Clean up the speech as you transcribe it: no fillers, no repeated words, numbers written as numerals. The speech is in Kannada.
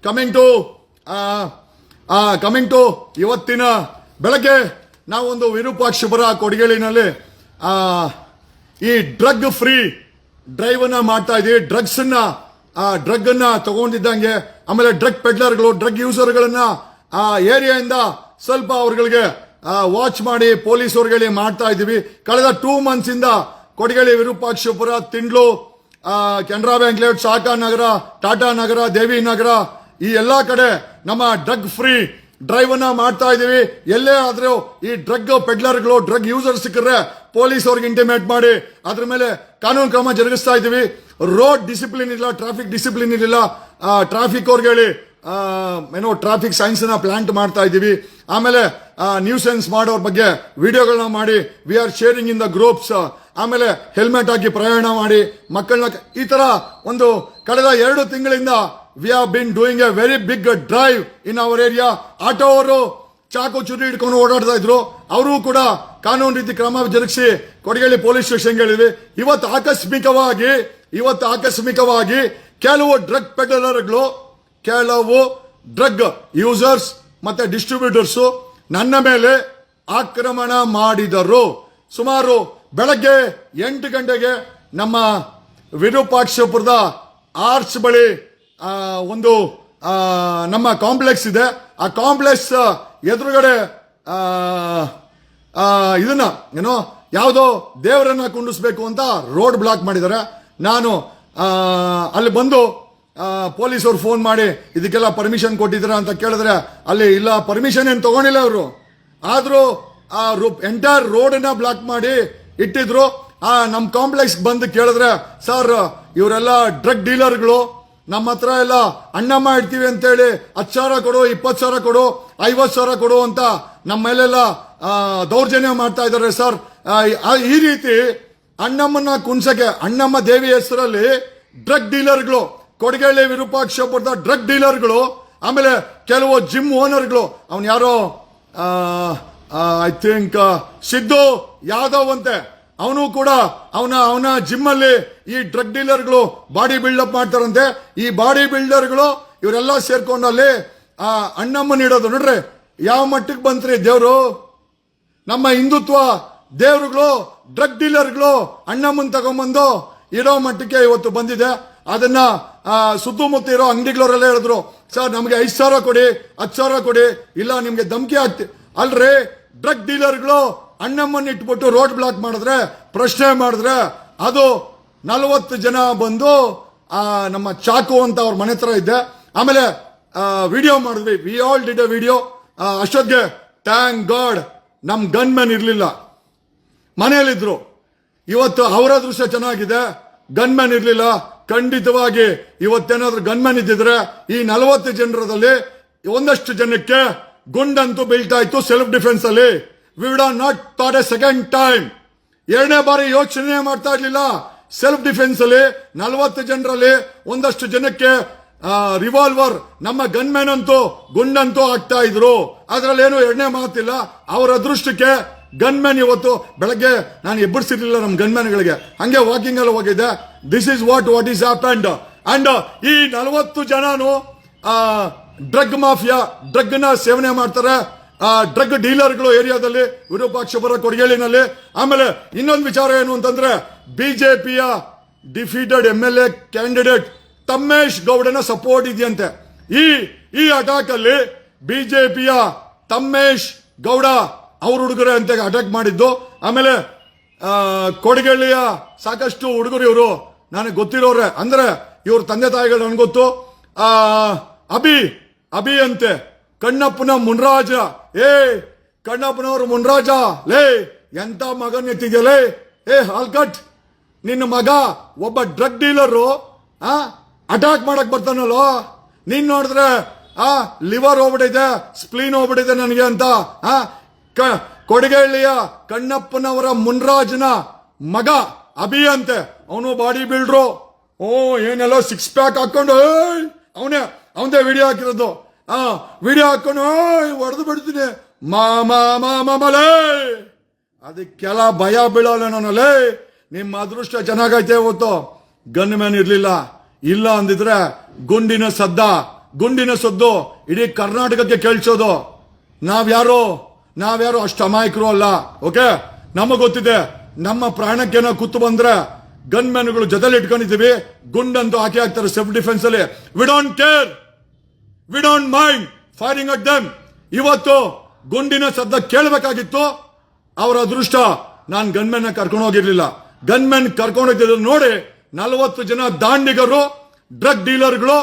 ಕಮಿಂಗ್ ಟು ಇವತ್ತಿನ ಬೆಳಗ್ಗೆ ನಾವೊಂದು ವಿರೂಪಾಕ್ಷಪುರ ಕೊಡಗೇಳಿನಲ್ಲಿ ಈ ಡ್ರಗ್ ಫ್ರೀ ಡ್ರೈವ್ ಅನ್ನ ಮಾಡ್ತಾ ಇದೀವಿ. ಡ್ರಗ್ ಅನ್ನ ತಗೊಂಡಿದ್ದಂಗೆ ಆಮೇಲೆ ಡ್ರಗ್ ಪೆಡ್ಲರ್ಗಳು ಡ್ರಗ್ ಯೂಸರ್ಗಳನ್ನ ಆ ಏರಿಯಾದಿಂದ ಸ್ವಲ್ಪ ಅವ್ರಗಳಿಗೆ ವಾಚ್ ಮಾಡಿ ಪೊಲೀಸ್ ಅವ್ರಿಗೆ ಮಾಡ್ತಾ ಇದೀವಿ. ಕಳೆದ 2 months ಇಂದ ಕೊಡಗೇಳಿ, ವಿರೂಪಾಕ್ಷಪುರ, ತಿಂಡ್ಲು, ಕೆನರಾ ಬ್ಯಾಂಕ್ ಲೇಔಟ್, ಶಾಖಾ ನಗರ, ಟಾಟಾ ನಗರ, ದೇವಿ ನಗರ ಈ ಎಲ್ಲಾ ಕಡೆ ನಮ್ಮ ಡ್ರಗ್ ಫ್ರೀ ಡ್ರೈವ್ ಅನ್ನ ಮಾಡ್ತಾ ಇದೀವಿ. ಎಲ್ಲೇ ಆದ್ರೂ ಈ ಡ್ರಗ್ ಪೆಡ್ಲರ್ಗಳು ಡ್ರಗ್ ಯೂಸರ್ ಸಿಕ್ಕರೆ ಪೊಲೀಸ್ ಅವ್ರಿಗೆ ಇಂಟಿಮೇಟ್ ಮಾಡಿ ಅದ್ರ ಮೇಲೆ ಕಾನೂನು ಕ್ರಮ ಜರುಗಿಸ್ತಾ ಇದೀವಿ. ರೋಡ್ ಡಿಸಿಪ್ಲಿನ್ ಇಲ್ಲ, ಟ್ರಾಫಿಕ್ ಡಿಸಿಪ್ಲಿನ್ ಇಲ್ಲ, ಟ್ರಾಫಿಕ್ ಅವ್ರಿಗೆ ಹೇಳಿ ಟ್ರಾಫಿಕ್ ಸೈನ್ಸ್ ನ ಪ್ಲಾಂಟ್ ಮಾಡ್ತಾ ಇದೀವಿ. ಆಮೇಲೆ ನ್ಯೂಸೆನ್ಸ್ ಮಾಡೋರ್ ಬಗ್ಗೆ ವಿಡಿಯೋಗಳನ್ನ ಮಾಡಿ we are sharing in the groups. ಆಮೇಲೆ ಹೆಲ್ಮೆಟ್ ಹಾಕಿ ಪ್ರಯಾಣ ಮಾಡಿ ಮಕ್ಕಳನ್ನ ಈ ತರ ಒಂದು ಕಳೆದ 2 ತಿಂಗಳಿಂದ we have been doing a very big drive in our area. Auto ಅವರು ಚಾಕು ಚುರಿ ಹಿಡ್ಕೊಂಡು ಓಡಾಡ್ತಾ ಇದ್ರು, ಅವರು ಕೂಡ ಕಾನೂನು ರೀತಿ ಕ್ರಮ ಜರುಗಿಸಿ ಕೊಡಗೇಳಿ ಪೊಲೀಸ್ ಸ್ಟೇಷನ್ಗೆ ಹೇಳಿದ್ವಿ. ಇವತ್ತು ಆಕಸ್ಮಿಕವಾಗಿ ಕೆಲವು ಡ್ರಗ್ ಪೆಡ್ಲರ್ಗಳು, ಕೆಲವು ಡ್ರಗ್ ಯೂಸರ್ಸ್ ಮತ್ತೆ ಡಿಸ್ಟ್ರಿಬ್ಯೂಟರ್ಸ್ ನನ್ನ ಮೇಲೆ ಆಕ್ರಮಣ ಮಾಡಿದರು. ಸುಮಾರು ಬೆಳಗ್ಗೆ 8 ಗಂಟೆಗೆ ನಮ್ಮ ವಿರೂಪಾಕ್ಷಪುರದ ಆರ್ಚ್ ಬಳಿ ಒಂದು ನಮ್ಮ ಕಾಂಪ್ಲೆಕ್ಸ್ ಇದೆ. ಆ ಕಾಂಪ್ಲೆಕ್ಸ್ ಎದುರುಗಡೆ ಇದನ್ನ ಯಾವುದೋ ದೇವರನ್ನ ಕುಂಡಿಸ್ಬೇಕು ಅಂತ ರೋಡ್ ಬ್ಲಾಕ್ ಮಾಡಿದ್ದಾರೆ. ನಾನು ಅಲ್ಲಿ ಬಂದು ಪೊಲೀಸರು ಫೋನ್ ಮಾಡಿ ಇದಕ್ಕೆಲ್ಲ ಪರ್ಮಿಷನ್ ಕೊಟ್ಟಿದ್ರ ಅಂತ ಕೇಳಿದ್ರೆ ಅಲ್ಲಿ ಇಲ್ಲ, ಪರ್ಮಿಷನ್ ಏನು ತಗೊಂಡಿಲ್ಲ ಅವರು. ಆದ್ರೂ ಎಂಟೈರ್ ರೋಡ್ ಅನ್ನ ಬ್ಲಾಕ್ ಮಾಡಿ ಇಟ್ಟಿದ್ರು. ನಮ್ ಕಾಂಪ್ಲೆಕ್ಸ್ ಬಂದು ಕೇಳಿದ್ರೆ, ಸರ್ ಇವರೆಲ್ಲ ಡ್ರಗ್ ಡೀಲರ್ಗಳು, ನಮ್ಮ ಹತ್ರ ಎಲ್ಲ ಅಣ್ಣಮ್ಮ ಇಡ್ತೀವಿ ಅಂತೇಳಿ 10,000 ಕೊಡು, 20,000 ಕೊಡು, 50,000 ಕೊಡು ಅಂತ ನಮ್ಮ ಮೇಲೆಲ್ಲ ದೌರ್ಜನ್ಯ ಮಾಡ್ತಾ ಇದ್ದಾರೆ ಸರ್. ಈ ರೀತಿ ಅಣ್ಣಮ್ಮನ ಕುಣ್ಸಕ್ಕೆ, ಅಣ್ಣಮ್ಮ ದೇವಿ ಹೆಸರಲ್ಲಿ ಡ್ರಗ್ ಡೀಲರ್ಗಳು, ಕೊಡಗೇಳಿ ವಿರೂಪಾಕ್ಷಪುರದ ಡ್ರಗ್ ಡೀಲರ್ಗಳು, ಆಮೇಲೆ ಕೆಲವು ಜಿಮ್ ಓನರ್ಗಳು, ಅವನ್ ಯಾರೋ ಐ ಥಿಂಕ್ ಸಿದ್ದು ಯಾದವ್ ಅಂತೆ, ಅವನು ಕೂಡ ಅವನ ಜಿಮ್ ಅಲ್ಲಿ ಈ ಡ್ರಗ್ ಡೀಲರ್ಗಳು ಬಾಡಿ ಬಿಲ್ಡಪ್ ಮಾಡ್ತಾರಂತೆ. ಈ ಬಾಡಿ ಬಿಲ್ಡರ್ಗಳು ಇವರೆಲ್ಲ ಸೇರ್ಕೊಂಡಲ್ಲಿ ಅಣ್ಣಮ್ಮನ ಇಡೋದು ನೋಡ್ರಿ ಯಾವ ಮಟ್ಟಕ್ಕೆ ಬಂತ್ರಿ ದೇವ್ರು. ನಮ್ಮ ಹಿಂದುತ್ವ ದೇವ್ರುಗಳು ಡ್ರಗ್ ಡೀಲರ್ಗಳು ಅಣ್ಣಮ್ಮನ್ ತಗೊಂಡ್ಬಂದು ಇಡೋ ಮಟ್ಟಕ್ಕೆ ಇವತ್ತು ಬಂದಿದೆ. ಅದನ್ನ ಸುತ್ತಮುತ್ತ ಇರೋ ಅಂಗಡಿಗಳವರೆಲ್ಲ ಹೇಳಿದ್ರು, ಸರ್ ನಮ್ಗೆ 5,000 ಕೊಡಿ, 10,000 ಕೊಡಿ, ಇಲ್ಲ ನಿಮ್ಗೆ ಧಮಕಿ ಆಗ್ತಿ. ಅಲ್ರಿ ಡ್ರಗ್ ಡೀಲರ್ಗಳು ಅಣ್ಣಮ್ಮನ್ನ ಇಟ್ಬಿಟ್ಟು ರೋಡ್ ಬ್ಲಾಕ್ ಮಾಡಿದ್ರೆ, ಪ್ರಶ್ನೆ ಮಾಡಿದ್ರೆ ಅದು 40 ಜನ ಬಂದು ನಮ್ಮ ಚಾಕು ಅಂತ ಅವ್ರ ಮನೆ ಹತ್ರ ಇದ್ದೆ. ಆಮೇಲೆ ವಿಡಿಯೋ ಮಾಡಿದ್ವಿ, we all did A video. ಅಷ್ಟೊತ್ತಿಗೆ ಥ್ಯಾಂಕ್ ಗಾಡ್ ನಮ್ ಗನ್ ಮ್ಯಾನ್ ಇರ್ಲಿಲ್ಲ, ಮನೆಯಲ್ಲಿದ್ರು. ಇವತ್ತು ಅವರ ದೃಶ್ಯ ಚೆನ್ನಾಗಿದೆ, ಗನ್ ಮ್ಯಾನ್ ಇರ್ಲಿಲ್ಲ. ಖಂಡಿತವಾಗಿ ಇವತ್ತೇನಾದ್ರೂ ಗನ್ ಮ್ಯಾನ್ ಇದ್ದಿದ್ರೆ ಈ 40 ಜನರದಲ್ಲಿ ಒಂದಷ್ಟು ಜನಕ್ಕೆ ಗುಂಡಂತೂ ಬೀಳ್ತಾ ಇತ್ತು ಸೆಲ್ಫ್ ಡಿಫೆನ್ಸ್ ಅಲ್ಲಿ. We would have not thought A second time. 2ನೇ ಬಾರಿ ಯೋಚನೆ ಮಾಡ್ತಾ ಇರ್ಲಿಲ್ಲ. ಸೆಲ್ಫ್ ಡಿಫೆನ್ಸ್ ಅಲ್ಲಿ 40 ಜನರಲ್ಲಿ ಒಂದಷ್ಟು ಜನಕ್ಕೆ ರಿವಾಲ್ವರ್, ನಮ್ಮ ಗನ್ ಮ್ಯಾನ್ ಅಂತೂ ಗುಂಡಂತೂ ಆಗ್ತಾ ಇದ್ರು. ಅದ್ರಲ್ಲಿ ಏನು 2ನೇ ಮಾತಿಲ್ಲ. ಅವರ ಅದೃಷ್ಟಕ್ಕೆ ಗನ್ ಮ್ಯಾನ್ ಇವತ್ತು ಬೆಳಗ್ಗೆ ನಾನು ಎಬ್ಬರಿಸಿರ್ಲಿಲ್ಲ ನಮ್ಮ ಗನ್ ಮ್ಯಾನ್ಗಳಿಗೆ, ಹಂಗೆ ವಾಕಿಂಗ್ ಅಲ್ಲಿ ಹೋಗಿದ್ದೆ. This is what is happened. And ಈ 40 ಜನನು ಡ್ರಗ್ ಮಾಫಿಯಾ, ಡ್ರಗ್ ನ ಸೇವನೆ ಮಾಡ್ತಾರೆ, ಡ್ರಗ್ ಡೀಲರ್ಗಳು ಏರಿಯಾದಲ್ಲಿ, ವಿರೂಪಾಕ್ಷಪುರ ಕೊಡಗೇಳಿನಲ್ಲಿ. ಆಮೇಲೆ ಇನ್ನೊಂದು ವಿಚಾರ ಏನು ಅಂತಂದ್ರೆ, ಬಿಜೆಪಿಯ defeated MLA candidate Thammesh ಗೌಡನ support ಇದೆಯಂತೆ. ಈ ಅಟ್ಯಾಕ್ ಅಲ್ಲಿ ಬಿಜೆಪಿಯ ತಮ್ಮೇಶ್ ಗೌಡ ಅವ್ರ ಹುಡುಗರೇ ಅಂತ ಅಟ್ಯಾಕ್ ಮಾಡಿದ್ದು. ಆಮೇಲೆ ಕೊಡಗೇಳಿಯ ಸಾಕಷ್ಟು ಹುಡುಗರು ಇವರು ನನಗೆ ಗೊತ್ತಿರೋರೆ, ಅಂದ್ರೆ ಇವ್ರ ತಂದೆ ತಾಯಿಗಳು ನನ್ಗೆ ಗೊತ್ತು. ಅಭಿ ಅಂತೆ, ಕಣ್ಣಪ್ಪನ ಮುನ್ರಾಜ. ಕಣ್ಣಪ್ಪನವರು ಮುನ್ರಾಜ ಲೇ, ಎಂತ ಮಗನ್ ಎತ್ತಿದ್ಯಲೇ. ಹಾಲ್ಕಟ್, ನಿನ್ನ ಮಗ ಒಬ್ಬ ಡ್ರಗ್ ಡೀಲರು ಅಟ್ಯಾಕ್ ಮಾಡಕ್ ಬರ್ತಾನಲ್ಲೋ. ನೀನ್ ನೋಡಿದ್ರೆ ಲಿವರ್ ಹೋಗ್ಬಿಟ್ಟಿದೆ, ಸ್ಪ್ಲೀನ್ ಹೋಗ್ಬಿಟ್ಟಿದೆ ನನಗೆ ಅಂತ. ಕೊಡಗೇಳಿಯ ಕಣ್ಣಪ್ಪನವರ ಮುನ್ರಾಜನ ಮಗ ಅಭಿ ಅಂತೆ, ಅವನು ಬಾಡಿ ಬಿಲ್ಡ್ರು. ಏನೆಲ್ಲ 6 ಪ್ಯಾಕ್ ಹಾಕೊಂಡು ಅವನದೇ ವಿಡಿಯೋ ಹಾಕಿರೋದು. ವಿಡಿಯೋ ಹಾಕೊಂಡು ಹೊಡೆದು ಬಿಡ್ತೀನಿ ಮಾಮಲೇ. ಅದಕ್ಕೆಲ್ಲ ಭಯ ಬೀಳಲ್ಲ ನಾನಲ್ಲೇ. ನಿಮ್ಮ ಅದೃಷ್ಟ ಚೆನ್ನಾಗೈತೆ. ಇವತ್ತು ಗನ್ ಮ್ಯಾನ್ ಇರ್ಲಿಲ್ಲ, ಇಲ್ಲ ಅಂದಿದ್ರೆ ಗುಂಡಿನ ಸದ್ದ ಗುಂಡಿನ ಸದ್ದು ಇಡೀ ಕರ್ನಾಟಕಕ್ಕೆ ಕೇಳಿಸೋದು. ನಾವ್ಯಾರು ಅಷ್ಟು ಅಮಾಯಕರು ಅಲ್ಲ. ಓಕೆ, ನಮಗ್ ಗೊತ್ತಿದೆ ನಮ್ಮ ಪ್ರಾಣಕ್ಕೇನೋ ಕುತ್ತು ಬಂದ್ರೆ ಗನ್ ಮ್ಯಾನ್ಗಳು ಜೊತೆಲಿ ಇಟ್ಕೊಂಡಿದ್ದೀವಿ, ಗುಂಡಂತೂ ಹಾಕ್ತಾರೆ ಸೆಲ್ಫ್ ಡಿಫೆನ್ಸ್ ಅಲ್ಲಿ. We don't care, we don't mind firing at them. ಇವತ್ತು ಗುಂಡಿನ ಸದ್ದ ಕೇಳಬೇಕಾಗಿತ್ತು. ಅವರ ಅದೃಷ್ಟ ನಾನು ಗನ್ಮೆನ್ ಕರ್ಕೊಂಡು ಹೋಗಿರ್ಲಿಲ್ಲ. ಗನ್ಮೆನ್ ಕರ್ಕೊಂಡು ಹೋಗಿದ್ದು ನೋಡಿ 40 ಜನ ದಾಂಡಿಗರು, ಡ್ರಗ್ ಡೀಲರ್ಗಳು